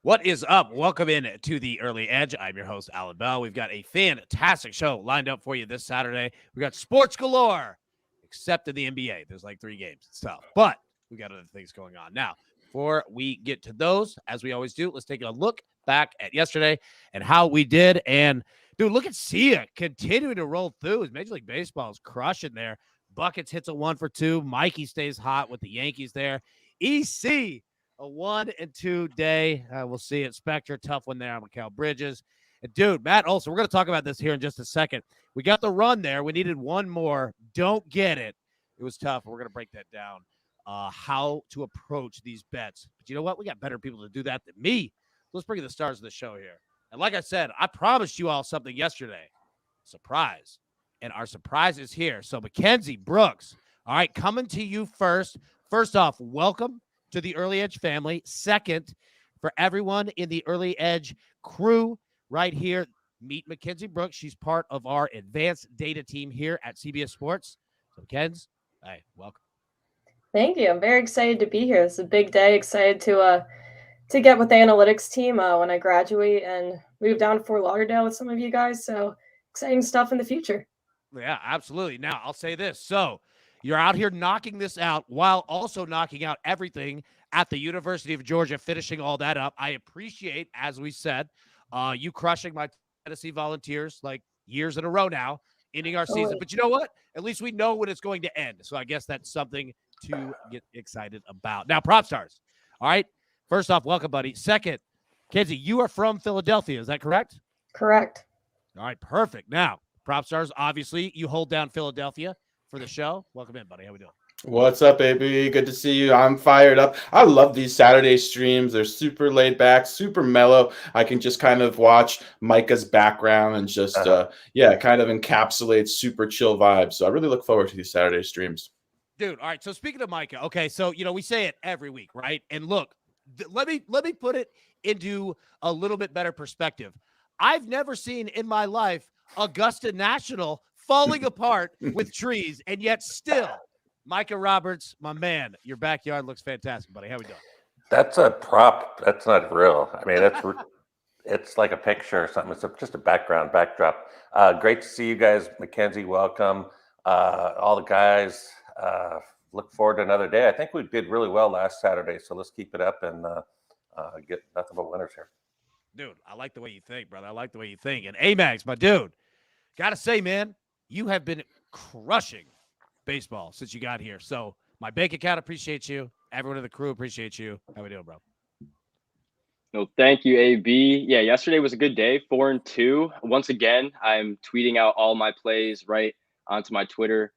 What is up? Welcome in to the Early Edge. I'm your host, Allan Bell. We've got a fantastic show lined up for you this Saturday. We got sports galore, except in the NBA. There's like 3 games. It's tough, but we got other things going on. Now, before we get to those, as we always do, let's take a look back at yesterday and how we did. And, dude, look at Sia continuing to roll through. As Major League Baseball is crushing there. Buckets hits a 1 for 2. Mikey stays hot with the Yankees there. EC, a 1-2 day. We'll see it. Spectre, tough one there on Mikal Bridges. And, dude, Matt Olson, we're going to talk about this here in just a second. We got the run there. We needed one more. Don't get it. It was tough. We're going to break that down, how to approach these bets. But you know what? We got better people to do that than me. Let's bring in the stars of the show here. And like I said, I promised you all something yesterday. Surprise. And our surprise is here. So, Mackenzie Brooks, all right, coming to you first. First off, welcome to the Early Edge family. Second, for everyone in the Early Edge crew right here, meet Mackenzie Brooks. She's part of our advanced data team here at CBS Sports. So, Kenz, hey, welcome. Thank you. I'm very excited to be here. This is a big day. Excited to get with the analytics team when I graduate and move down to Fort Lauderdale with some of you guys. So exciting stuff in the future. Yeah, absolutely. Now, I'll say this. So, you're out here knocking this out while also knocking out everything at the University of Georgia, finishing all that up. I appreciate, as we said, you crushing my Tennessee Volunteers like years in a row now, ending our season. But you know what? At least we know when it's going to end. So I guess that's something to get excited about. Now, PropStarz. All right. First off, welcome, buddy. Second, Kenzie, you are from Philadelphia. Is that correct? Correct. All right. Perfect. Now, PropStarz, obviously, you hold down Philadelphia for the show. Welcome in, buddy. How we doing? What's up, baby? Good to see you. I'm fired up. I love these Saturday streams. They're super laid back, super mellow. I can just kind of watch Micah's background and just, kind of encapsulate super chill vibes. So I really look forward to these Saturday streams. Dude, all right. So speaking of Micah, okay, so, we say it every week, right? And look, let me put it into a little bit better perspective. I've never seen in my life Augusta National falling apart with trees, and yet still, Micah Roberts, my man, your backyard looks fantastic, buddy. How we doing? That's a prop. That's not real. I mean, it's like a picture or something. It's just a backdrop. Great to see you guys. Mackenzie, welcome. All the guys, look forward to another day. I think we did really well last Saturday, so let's keep it up and get nothing but winners here. Dude, I like the way you think, brother. I like the way you think. And Amags, my dude, got to say, man, you have been crushing baseball since you got here. So my bank account appreciates you. Everyone in the crew appreciates you. How we doing, bro? No, thank you, AB. Yeah, yesterday was a good day, 4-2. Once again, I'm tweeting out all my plays right onto my Twitter.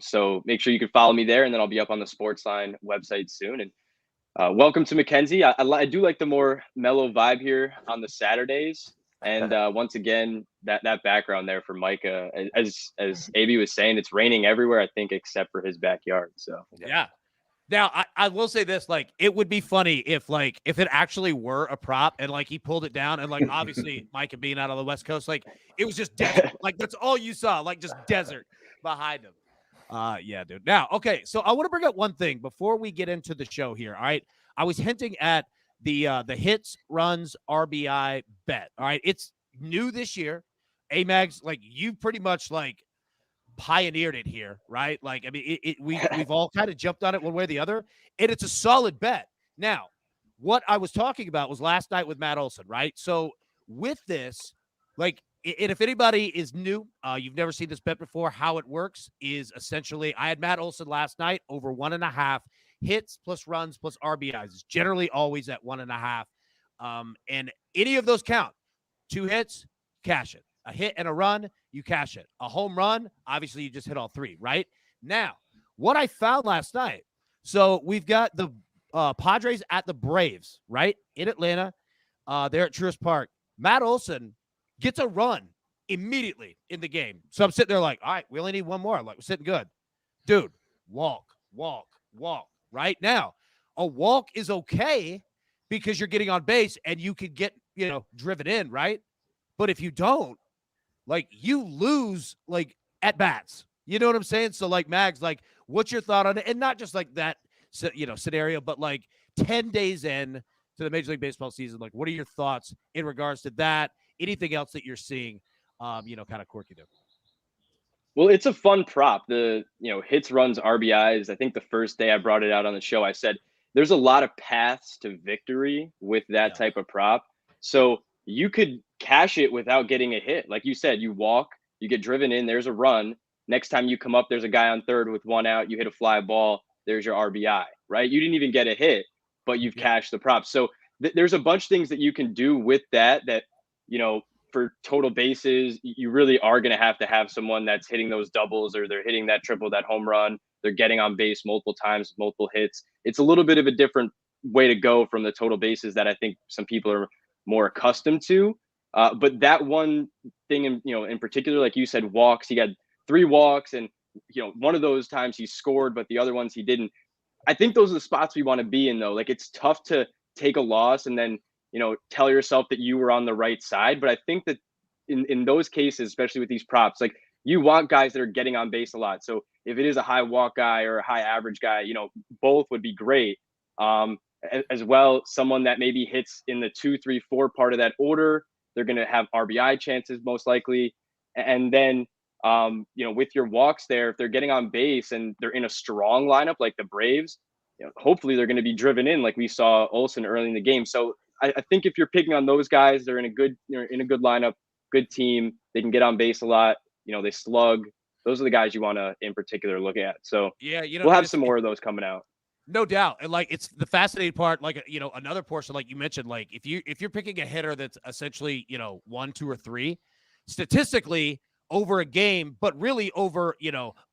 So make sure you can follow me there, and then I'll be up on the SportsLine website soon. And welcome to Mackenzie. I do like the more mellow vibe here on the Saturdays. And once again, that background there for Micah, as AB was saying, it's raining everywhere, I think, except for his backyard. So yeah. Now I will say this, like, it would be funny if it actually were a prop and like he pulled it down and like obviously Micah being out on the West Coast, like it was just desert. Like that's all you saw, like just desert behind him. Yeah, dude. Now, okay, so I want to bring up one thing before we get into the show here. All right. I was hinting at the hits, runs, RBI bet. All right. It's new this year. Amags, like you pretty much like pioneered it here, right? Like, I mean, we've all kind of jumped on it one way or the other, and it's a solid bet. Now, what I was talking about was last night with Matt Olson, right? So with this, like, and if anybody is new, you've never seen this bet before, how it works is essentially I had Matt Olson last night over 1.5 hits plus runs plus RBIs. It's generally always at 1.5. And any of those count. 2 hits, cash it. A hit and a run, you cash it. A home run, obviously you just hit all 3, right? Now, what I found last night, so we've got the Padres at the Braves, right? In Atlanta. They're at Truist Park. Matt Olson gets a run immediately in the game. So I'm sitting there like, all right, we only need one more. Like, we're sitting good. Dude, walk. Right now, a walk is okay because you're getting on base and you could get, driven in, right? But if you don't, like, you lose, like, at bats. You know what I'm saying? So, like, Mags, like, what's your thought on it? And not just like that, scenario, but like 10 days in, to the Major League Baseball season. Like, what are your thoughts in regards to that? Anything else that you're seeing, kind of quirky there? Well, it's a fun prop. The hits, runs, RBIs. I think the first day I brought it out on the show, I said there's a lot of paths to victory with that type of prop. So you could cash it without getting a hit. Like you said, you walk, you get driven in, there's a run. Next time you come up, there's a guy on third with one out, you hit a fly ball, there's your RBI, right? You didn't even get a hit, but you've cashed the prop. So there's a bunch of things that you can do with that, for total bases, you really are going to have someone that's hitting those doubles, or they're hitting that triple, that home run. They're getting on base multiple times, multiple hits. It's a little bit of a different way to go from the total bases that I think some people are more accustomed to. But that one thing, in particular, like you said, walks, he got 3 walks, and, one of those times he scored, but the other ones he didn't. I think those are the spots we want to be in, though. Like, it's tough to take a loss and then, tell yourself that you were on the right side. But I think that in those cases, especially with these props, like, you want guys that are getting on base a lot. So if it is a high walk guy or a high average guy, both would be great. As well, someone that maybe hits in the 2, 3, 4 part of that order, they're going to have RBI chances most likely. And then, with your walks there, if they're getting on base and they're in a strong lineup like the Braves, hopefully they're going to be driven in like we saw Olsen early in the game. So I think if you're picking on those guys, they're in a good lineup, good team. They can get on base a lot. They slug. Those are the guys you want to, in particular, look at. So we'll have some more of those coming out. No doubt. And like, it's the fascinating part, like, another portion, like you mentioned, like if you're picking a hitter that's essentially, 1, 2, or 3, statistically over a game, but really over,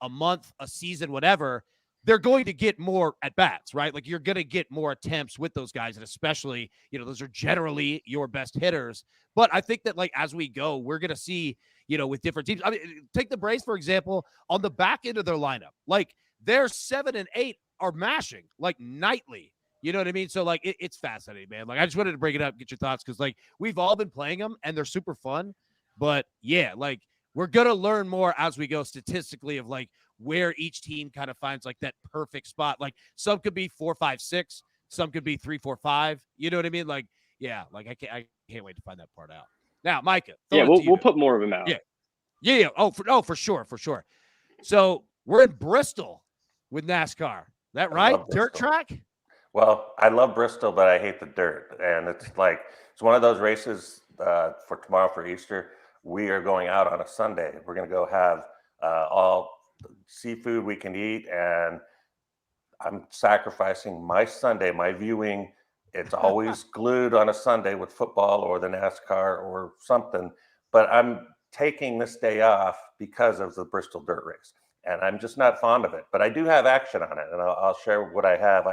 a month, a season, whatever, they're going to get more at bats, right? Like, you're going to get more attempts with those guys. And especially, those are generally your best hitters. But I think that, like, as we go, we're going to see, with different teams. I mean, take the Braves, for example, on the back end of their lineup, like their 7 and 8 are mashing like nightly. You know what I mean? So like, it's fascinating, man. Like, I just wanted to bring it up, get your thoughts. Cause like, we've all been playing them and they're super fun, but yeah, like, we're going to learn more as we go statistically of like where each team kind of finds like that perfect spot. Like, some could be 4, 5, 6, some could be 3, 4, 5. You know what I mean? Like, yeah, like I can't wait to find that part out. Now, Micah. Yeah, we'll put more of them out. Yeah. Oh, for sure. So we're in Bristol with NASCAR. That right? Dirt track? Well, I love Bristol, but I hate the dirt. And it's one of those races for tomorrow for Easter. We are going out on a Sunday. We're going to go have all seafood we can eat. And I'm sacrificing my Sunday, my viewing. It's always glued on a Sunday with football or the NASCAR or something. But I'm taking this day off because of the Bristol dirt race. And I'm just not fond of it. But I do have action on it. And I'll share what I have.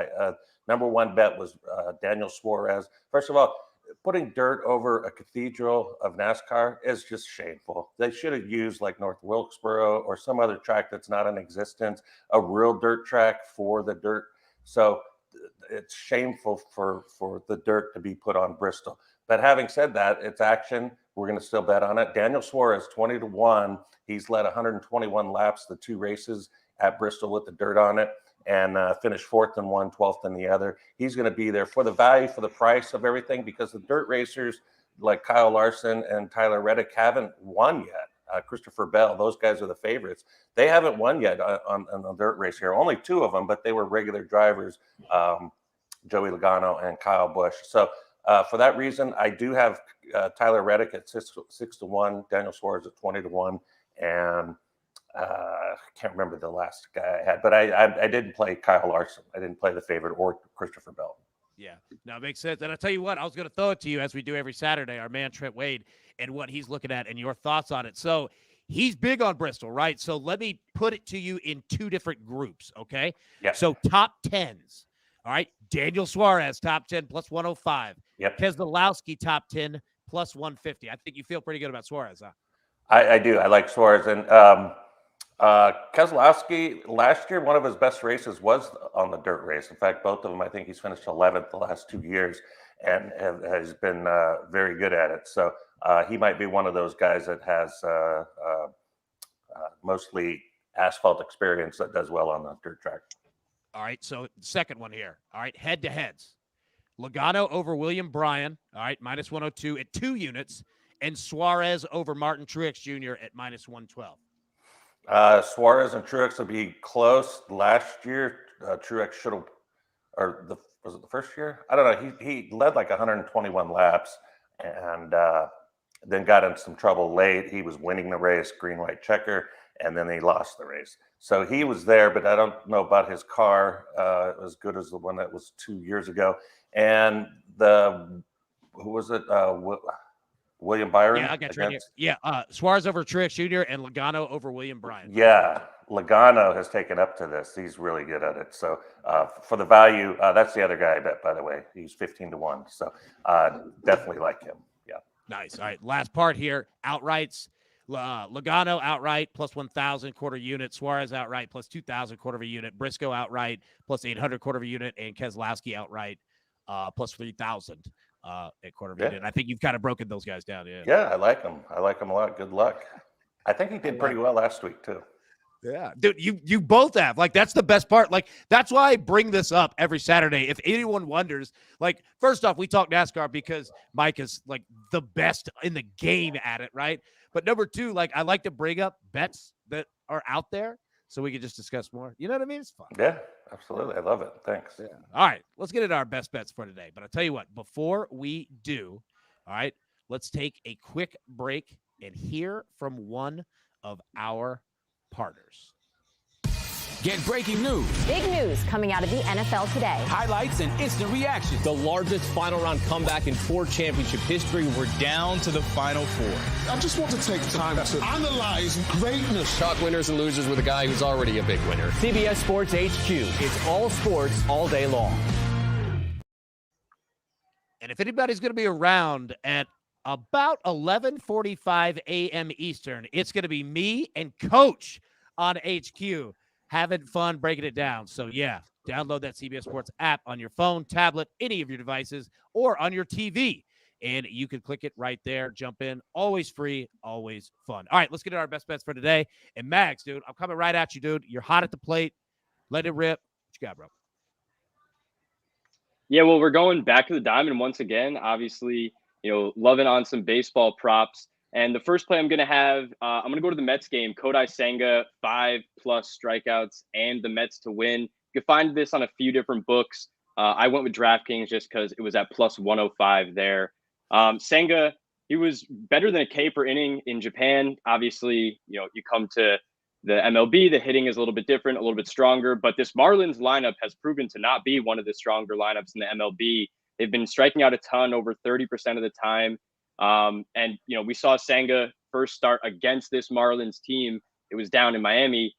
Number one bet was Daniel Suarez. First of all, putting dirt over a cathedral of NASCAR is just shameful. They should have used like North Wilkesboro or some other track that's not in existence, a real dirt track for the dirt. So it's shameful for the dirt to be put on Bristol. But having said that, it's action. We're going to still bet on it. Daniel Suarez, 20-1. He's led 121 laps, the 2 races at Bristol with the dirt on it, and finished 4th in one, 12th in the other. He's going to be there for the value, for the price of everything, because the dirt racers like Kyle Larson and Tyler Reddick haven't won yet. Christopher Bell, those guys are the favorites. They haven't won yet on the dirt race here. Only 2 of them, but they were regular drivers, Joey Logano and Kyle Busch. So for that reason, I do have Tyler Reddick at 6-1, Daniel Suarez at 20-1, and I can't remember the last guy I had, but I didn't play Kyle Larson. I didn't play the favorite or Christopher Bell. Yeah, no, it makes sense. And I'll tell you what, I was going to throw it to you as we do every Saturday, our man Trent Wade, and what he's looking at and your thoughts on it. So he's big on Bristol, right? So let me put it to you in 2 different groups, okay? Yeah. So top 10s, all right? Daniel Suarez, top 10 plus 105. Yep. Keselowski, top 10 plus 150. I think you feel pretty good about Suarez, huh? I do. I like Suarez. And Keselowski, last year, one of his best races was on the dirt race. In fact, both of them, I think he's finished 11th the last 2 years and has been very good at it. So he might be one of those guys that has mostly asphalt experience that does well on the dirt track. All right, so second one here. All right, head-to-heads. Logano over William Bryan, all right, minus 102 at 2 units, and Suarez over Martin Truex Jr. at minus 112. Suarez and Truex will be close. Last year, Truex should have, was it the first year? I don't know. He led like 121 laps and then got in some trouble late. He was winning the race, green, white checker, and then he lost the race. So he was there, but I don't know about his car as good as the one that was 2 years ago. And who was it? William Byron? Yeah, I got you right here. Yeah, Suarez over Truex Jr. and Logano over William Bryan. Yeah, Logano has taken up to this. He's really good at it. So for the value, that's the other guy I bet, by the way. He's 15-1. So definitely like him. Yeah. Nice. All right, last part here. Outrights. Logano outright plus 1,000 quarter unit. Suarez outright plus 2,000 quarter of a unit. Briscoe outright plus 800 quarter of a unit. And Keselowski outright plus 3,000 at quarter of a unit. I think you've kind of broken those guys down. Yeah, I like them. I like them a lot. Good luck. I think he did pretty well last week too. Yeah, dude, you both have. Like, that's the best part. Like, that's why I bring this up every Saturday. If anyone wonders, like, first off, we talk NASCAR because Mike is like the best in the game at it, right? But number two, like, I like to bring up bets that are out there so we can just discuss more. You know what I mean? It's fun. Yeah, absolutely. I love it. Thanks. Yeah. All right, let's get into our best bets for today. But I'll tell you what, before we do, all right, let's take a quick break and hear from one of our partners. Get breaking news. Big news coming out of the NFL today. Highlights and instant reactions. The largest final round comeback in Ford championship history. We're down to the final four. I just want to take time to analyze greatness. Talk winners and losers with a guy who's already a big winner. CBS Sports HQ. It's all sports all day long. And if anybody's going to be around at about 11:45 a.m. Eastern, it's going to be me and Coach on HQ having fun breaking it down. So, yeah, download that CBS Sports app on your phone, tablet, any of your devices, or on your TV. And you can click it right there, jump in. Always free, always fun. All right, let's get to our best bets for today. And Mags, dude, I'm coming right at you, dude. You're hot at the plate. Let it rip. What you got, bro? Yeah, well, we're going back to the diamond once again. Obviously, loving on some baseball props. And the first play I'm going to have, I'm going to go to the Mets game. Kodai Senga, 5+ strikeouts, and the Mets to win. You can find this on a few different books. I went with DraftKings just because it was at plus 105 there. Senga, he was better than a K per inning in Japan. Obviously, you come to the MLB, the hitting is a little bit different, a little bit stronger. But this Marlins lineup has proven to not be one of the stronger lineups in the MLB. They've been striking out a ton, over 30% of the time. And we saw Senga first start against this Marlins team. It was down in Miami.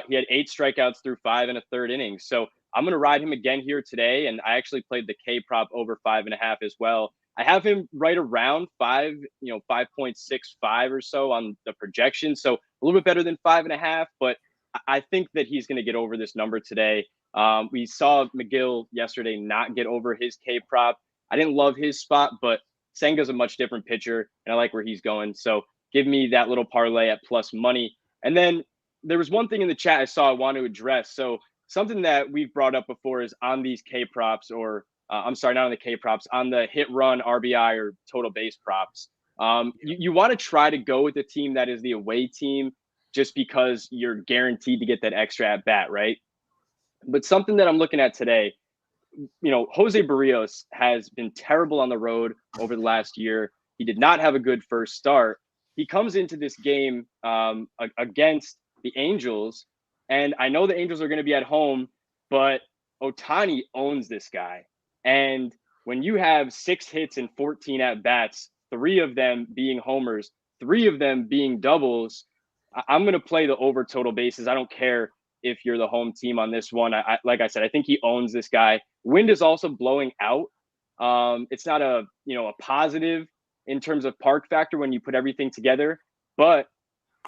He had 8 strikeouts through 5 1/3 innings. So I'm going to ride him again here today. And I actually played the K prop over 5.5 as well. I have him right around 5.65 or so on the projection. So a little bit better than 5.5, but I think that he's going to get over this number today. We saw McGill yesterday not get over his K prop. I didn't love his spot, but Senga's a much different pitcher, and I like where he's going. So give me that little parlay at plus money. And then there was one thing in the chat I saw I want to address. So something that we've brought up before is on these K props, or I'm sorry, not on the K props, on the hit run, RBI, or total base props. You want to try to go with the team that is the away team just because you're guaranteed to get that extra at bat, right? But something that I'm looking at today, Jose Barrios has been terrible on the road over the last year. He did not have a good first start. He comes into this game against the Angels, and I know the Angels are going to be at home, but Ohtani owns this guy. And when you have 6 hits and 14 at-bats, 3 of them being homers, 3 of them being doubles, I'm going to play the over total bases. I don't care if you're the home team on this one. Like I said, I think he owns this guy. Wind is also blowing out. It's not a positive in terms of park factor when you put everything together. But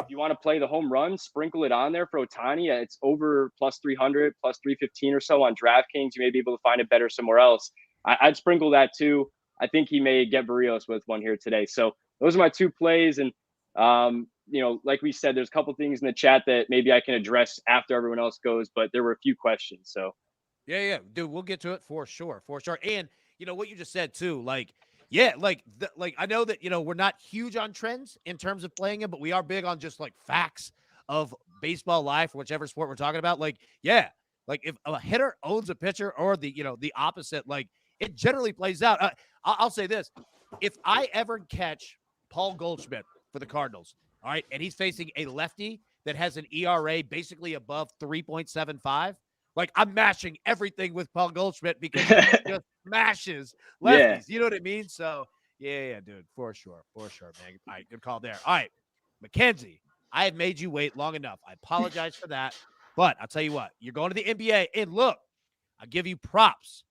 if you want to play the home run, sprinkle it on there for Ohtani. It's over plus 300, plus 315 or so on DraftKings. You may be able to find it better somewhere else. I'd sprinkle that too. I think he may get Barrios with one here today. So those are my 2 plays. And, like we said, there's a couple things in the chat that maybe I can address after everyone else goes, but there were a few questions. So Yeah, dude, we'll get to it for sure. And what you just said too. Like, yeah, like I know that we're not huge on trends in terms of playing it, but we are big on just like facts of baseball life, whichever sport we're talking about. Like, yeah, like if a hitter owns a pitcher or the opposite, like it generally plays out. I'll say this: if I ever catch Paul Goldschmidt for the Cardinals, all right, and he's facing a lefty that has an ERA basically above 3.75. Like, I'm mashing everything with Paul Goldschmidt because he just mashes lefties. Yeah. You know what I mean? So, yeah, dude, for sure, man. All right, good call there. All right, Mackenzie, I have made you wait long enough. I apologize for that. But I'll tell you what, you're going to the NBA, and look, I'll give you props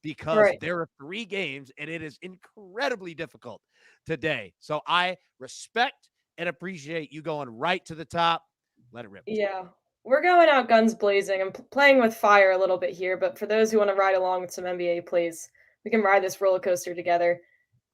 because there are 3 games, and it is incredibly difficult today. So I respect and appreciate you going right to the top. Let it rip. Yeah. We're going out guns blazing. I'm playing with fire a little bit here, but for those who want to ride along with some NBA plays, we can ride this roller coaster together.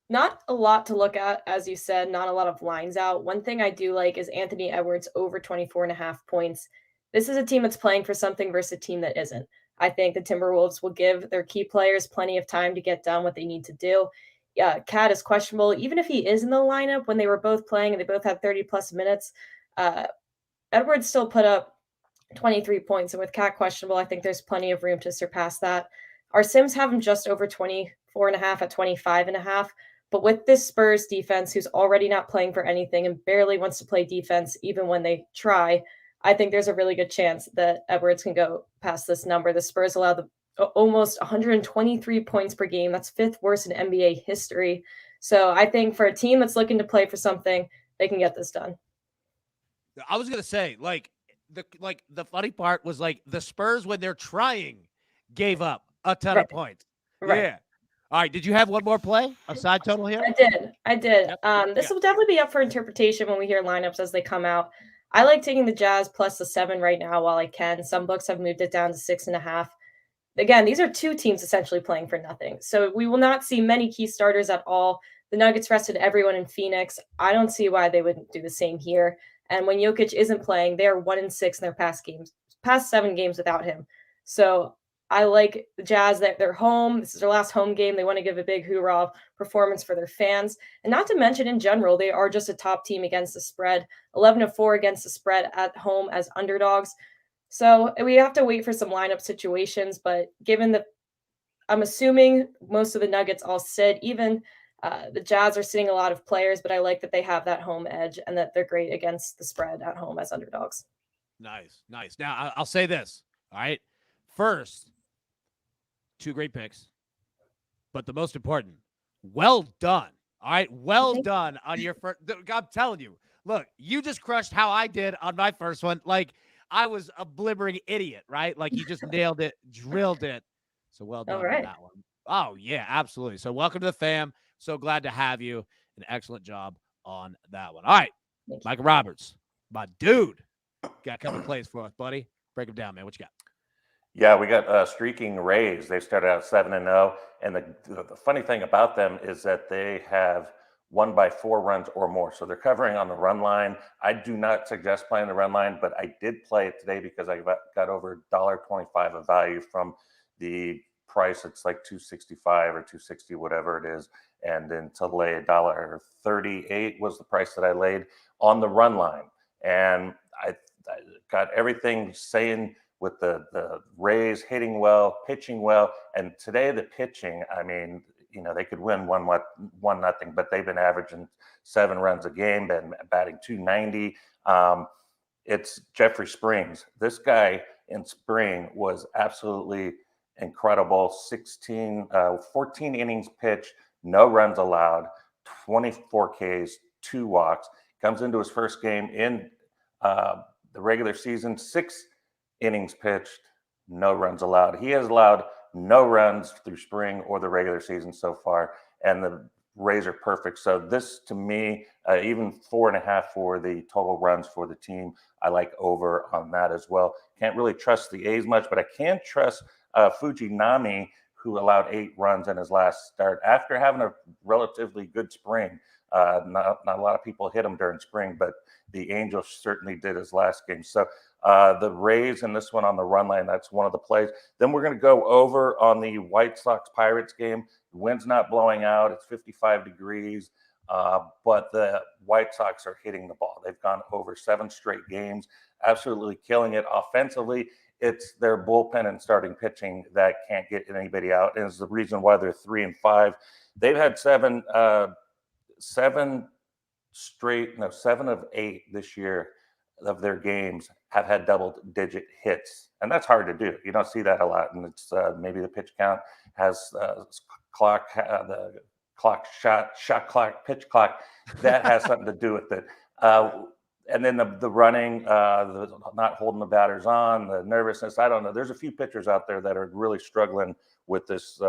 Not a lot to look at, as you said, not a lot of lines out. One thing I do like is Anthony Edwards over 24.5 points. This is a team that's playing for something versus a team that isn't. I think the Timberwolves will give their key players plenty of time to get done what they need to do. Yeah, Cat is questionable. Even if he is in the lineup when they were both playing and they both had 30-plus minutes, Edwards still put up 23 points. And with Cat questionable, I think there's plenty of room to surpass that. Our Sims have him just over 24.5 at 25.5. But with this Spurs defense, who's already not playing for anything and barely wants to play defense even when they try, I think there's a really good chance that Edwards can go past this number. The Spurs allow almost 123 points per game. That's 5th worst in NBA history. So I think for a team that's looking to play for something, they can get this done. I was going to say, the funny part was like the Spurs, when they're trying, gave up a ton of points. Right. Yeah. All right. Did you have one more play? A side total here? I did. This will definitely be up for interpretation when we hear lineups as they come out. I like taking the Jazz plus the 7 right now while I can. Some books have moved it down to 6.5. Again, these are 2 teams essentially playing for nothing. So we will not see many key starters at all. The Nuggets rested everyone in Phoenix. I don't see why they wouldn't do the same here. And when Jokic isn't playing, they're 1-6 in their past 7 games without him. So I like the Jazz that they're home. This is their last home game. They want to give a big hoorah performance for their fans. And not to mention, in general, they are just a top team against the spread. 11-4 against the spread at home as underdogs. So we have to wait for some lineup situations. But given that I'm assuming most of the Nuggets all sit, even the Jazz are sitting a lot of players, but I like that they have that home edge and that they're great against the spread at home as underdogs. Nice. Now, I'll say this. All right. First, 2 great picks, but the most important, well done. All right. Well done on your first. I'm telling you, look, you just crushed how I did on my first one. Like, I was a blibbering idiot, right? Like, you just nailed it, drilled it. So well done on that one. Oh, yeah, absolutely. So welcome to the fam. So glad to have you. An excellent job on that one. All right. Micah Roberts, my dude. Got a couple plays for us, buddy. Break them down, man. What you got? Yeah, we got streaking Rays. They started out 7-0. And the funny thing about them is that they have won by 4 runs or more. So they're covering on the run line. I do not suggest playing the run line, but I did play it today because I got over $1.25 of value from the price. It's like $2.65 or $2.60, whatever it is. And then to lay $1.38 was the price that I laid on the run line. And I got everything saying with the Rays hitting well, pitching well. And today the pitching, I mean, they could win 1-0, but they've been averaging 7 runs a game, been batting .290. It's Jeffrey Springs. This guy in spring was absolutely incredible. 14 innings pitched, no runs allowed, 24 Ks, 2 walks. Comes into his first game in the regular season, 6 innings pitched, no runs allowed. He has allowed no runs through spring or the regular season so far, and the Rays are perfect. So this, to me, even 4.5 for the total runs for the team, I like over on that as well. Can't really trust the A's much, but I can trust Fujinami, who allowed 8 runs in his last start after having a relatively good spring. Not a lot of people hit him during spring, but the Angels certainly did his last game. So The Rays in this one on the run line, that's one of the plays. Then we're going to go over on the White Sox-Pirates game. The wind's not blowing out. It's 55 degrees, but the White Sox are hitting the ball. They've gone over 7 straight games, absolutely killing it offensively. It's their bullpen and starting pitching that can't get anybody out, and it's the reason why they're 3-5. They've had 7 of 8 this year of their games have had double-digit hits, and that's hard to do. You don't see that a lot, and it's maybe the pitch count has the shot clock, pitch clock. That has something to do with it. And then the running, the not holding the batters on, the nervousness. I don't know. There's a few pitchers out there that are really struggling with this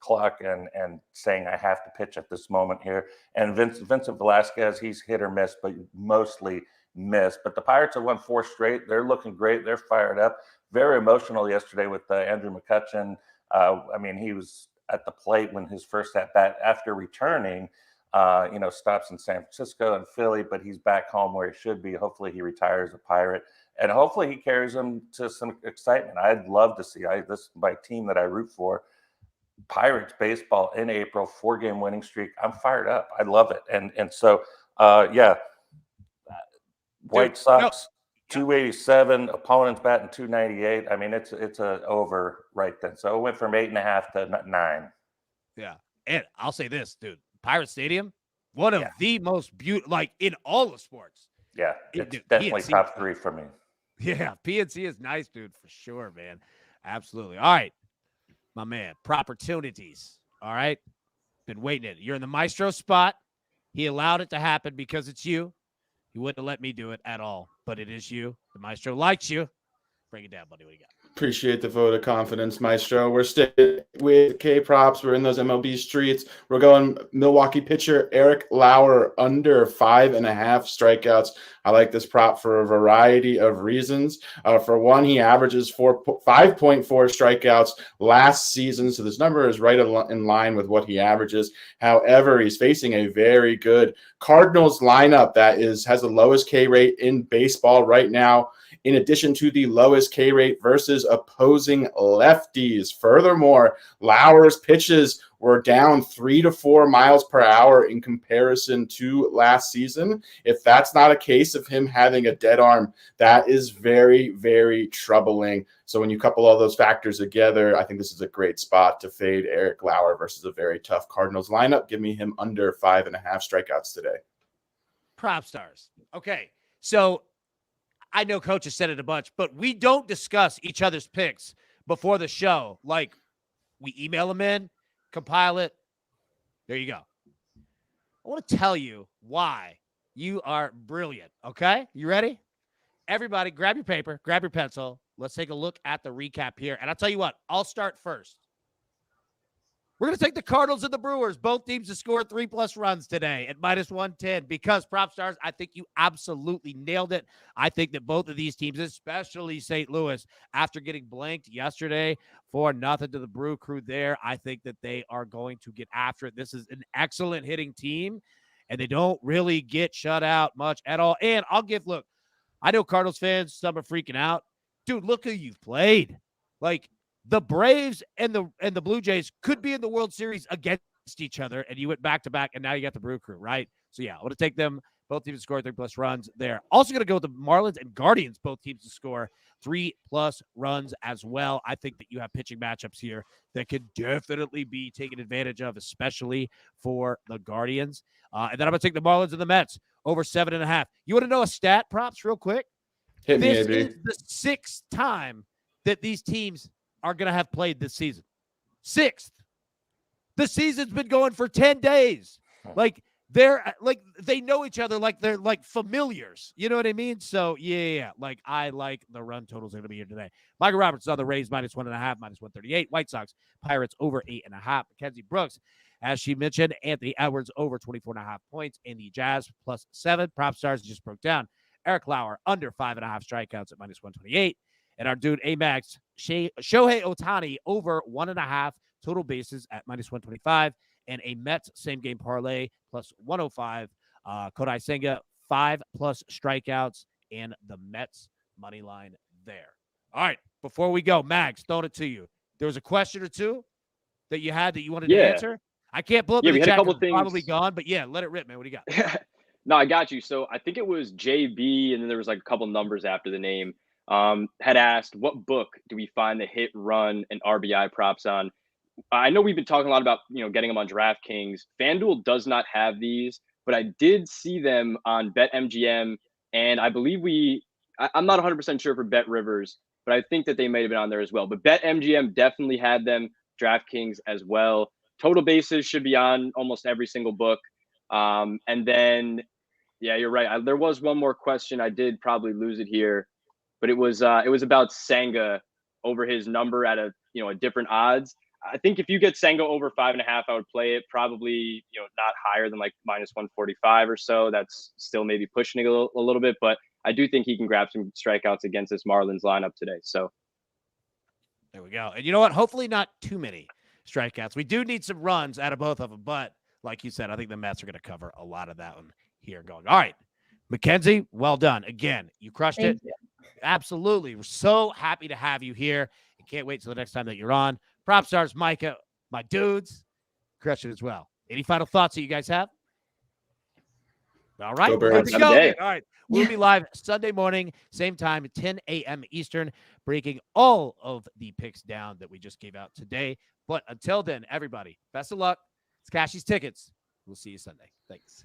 clock and saying I have to pitch at this moment here. And Vincent Velasquez, he's hit or miss, but mostly miss. But the Pirates have won 4 straight. They're looking great. They're fired up. Very emotional yesterday with Andrew McCutchen. I mean, he was at the plate when his first at bat after returning. Stops in San Francisco and Philly, but he's back home where he should be. Hopefully he retires a Pirate, and hopefully he carries them to some excitement. I'd love to see this is my team that I root for. Pirates baseball in April, 4-game winning streak. I'm fired up. I love it. And so, White Sox, 287, opponents batting 298. I mean, it's a over right then. So it went from 8.5 to 9. Yeah. And I'll say this, dude. Pirate Stadium, one of the most beautiful, like in all of sports. Yeah, it's definitely PNC, top 3 for me. Yeah, PNC is nice, dude, for sure, man. Absolutely. All right, my man, Propertunities. All right, been waiting it. You're in the Maestro spot. He allowed it to happen because it's you. He wouldn't have let me do it at all, but it is you. The Maestro likes you. Break it down, buddy. What do you got? Appreciate the vote of confidence, Maestro. We're sticking with K-props. We're in those MLB streets. We're going Milwaukee pitcher Eric Lauer under 5.5 strikeouts. I like this prop for a variety of reasons. For one, he averages 5.4 strikeouts last season, so this number is right in line with what he averages. However, he's facing a very good Cardinals lineup that has the lowest K rate in baseball right now, in addition to the lowest K rate versus opposing lefties. Furthermore, Lauer's pitches were down 3 to 4 miles per hour in comparison to last season. If that's not a case of him having a dead arm, that is very, very troubling. So when you couple all those factors together, I think this is a great spot to fade Eric Lauer versus a very tough Cardinals lineup. Give me him under 5.5 strikeouts today. PropStarz. Okay, so I know Coach has said it a bunch, but we don't discuss each other's picks before the show. Like, we email them in, compile it. There you go. I want to tell you why you are brilliant, okay? You ready? Everybody, grab your paper, grab your pencil. Let's take a look at the recap here. And I'll tell you what, I'll start first. We're going to take the Cardinals and the Brewers, both teams to score 3+ runs today at -110 because PropStarz, I think you absolutely nailed it. I think that both of these teams, especially St. Louis, after getting blanked yesterday 4-0 to the Brew Crew there, I think that they are going to get after it. This is an excellent hitting team, and they don't really get shut out much at all. And look, I know Cardinals fans, some are freaking out. Dude, look who you've played. Like, the Braves and the Blue Jays could be in the World Series against each other, and you went back-to-back, and now you got the Brew Crew, right? So, yeah, I want to take them. Both teams to score 3+ runs there. Also going to go with the Marlins and Guardians, both teams to score 3+ runs as well. I think that you have pitching matchups here that could definitely be taken advantage of, especially for the Guardians. And then I'm going to take the Marlins and the Mets over 7.5. You want to know a stat, Props, real quick? Hit me, this AB. is the 6th time that these teams are going to have played this season. 6th. The season's been going for 10 days. Like, they know each other like they're like familiars. You know what I mean? So, yeah. Like, I like the run totals are going to be here today. Micah Roberts on the Rays, -1.5, -138. White Sox, Pirates over 8.5. Mackenzie Brooks, as she mentioned, Anthony Edwards over 24.5 points. And the Jazz +7. PropStarz just broke down. Eric Lauer under 5.5 strikeouts at -128. And our dude, Amags, Shohei Ohtani over 1.5 total bases at -125. And a Mets same-game parlay +105. Kodai Senga, 5+ strikeouts. And the Mets money line there. All right, before we go, Mags, throwing it to you. There was a question or two that you had that you wanted to answer. I can't pull up Yeah, the we had a chat couple 'cause it's things. probably gone, but yeah, let it rip, man. What do you got? No, I got you. So I think it was JB, and then there was like a couple numbers after the name. Had asked, what book do we find the hit, run, and RBI props on? I know we've been talking a lot about getting them on DraftKings. FanDuel does not have these, but I did see them on BetMGM, and I believe I'm not 100% sure for Bet Rivers, but I think that they may have been on there as well. But BetMGM definitely had them. DraftKings as well. Total bases should be on almost every single book. And then, yeah, you're right. There was one more question. I did probably lose it here, but it was about Senga over his number at a different odds. I think if you get Senga over 5.5, I would play it. Probably not higher than like minus 145 or so. That's still maybe pushing it a little bit, but I do think he can grab some strikeouts against this Marlins lineup today. So there we go. And you know what? Hopefully not too many strikeouts. We do need some runs out of both of them, but like you said, I think the Mets are going to cover a lot of that one here going. All right, Mackenzie, well done. Again, you crushed it. You. Absolutely. We're so happy to have you here. And can't wait till the next time that you're on. PropStarz, Micah, my dudes, crushed it as well. Any final thoughts that you guys have? All right. Go Birds. Good to go. Have a day. All right. We'll be live Sunday morning, same time, 10 a.m. Eastern, breaking all of the picks down that we just gave out today. But until then, everybody, best of luck. It's Cashy's Tickets. We'll see you Sunday. Thanks.